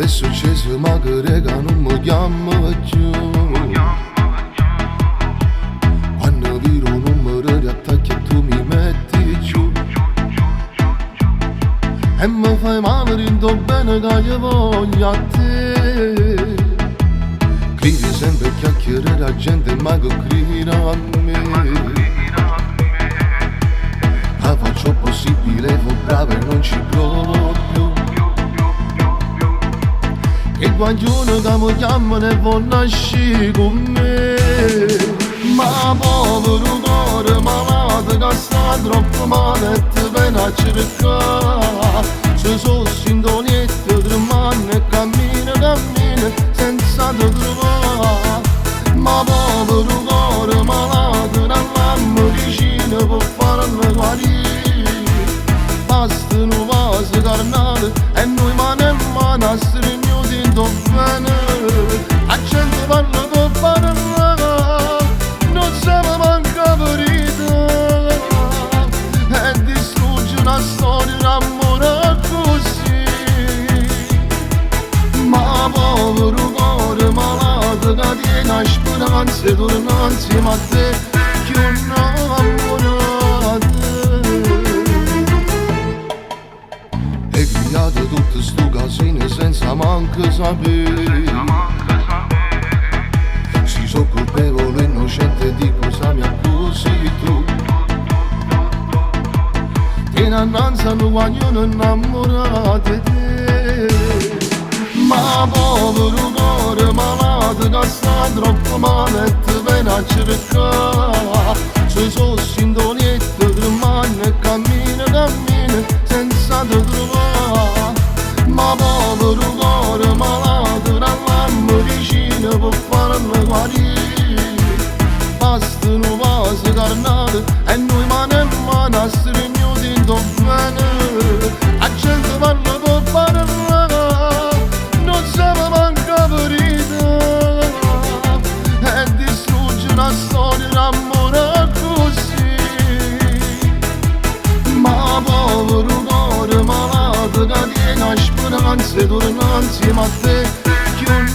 è successo ma che rega non mi chiama più. Quando viro un numero di attacchi e tu mi metti giù e mi fai male, rindo bene che io voglio a te. Credi sempre a chiacchierare la gente ma che crederà a me. La faccio possibile, fu brava e non ci provo più. E guaglione che mi chiamano e vuoi nascere con me. Ma povero cuore malato che sta troppo male e ti viene a cercare. Se sono sintoniette tremano e cammina senza te trovare. Ma povero cuore malato dalla medicina può farlo guarire. Basta un vaso carnale e noi mano in mano a stringere in bene. A gente parla per parlare, non siamo manca ferita e distrugge una storia d'amore così. Ma povero cuore malato che tiene a speranza e torna insieme a te che un innamorato. E criate tutto sto casino senza manco sapere. Si so colpevole innocente di cosa mi accusi tu. E innanzi non vogliono innamorate te. Ma povero cuore malato che sta troppo male e ti viene a cercare. Se sono sintoniette tremano e cammina senza te trovare. Ma povero cuore malato dalla medicina può farlo guarire. Basta un vaso carnale e noi mano in mano a stringere in bene. A gente parla per parlare, non siamo manca ferita e distrugge una storia d'amore così. Ma povero cuore malato che tiene a speranza e torna insieme a te che un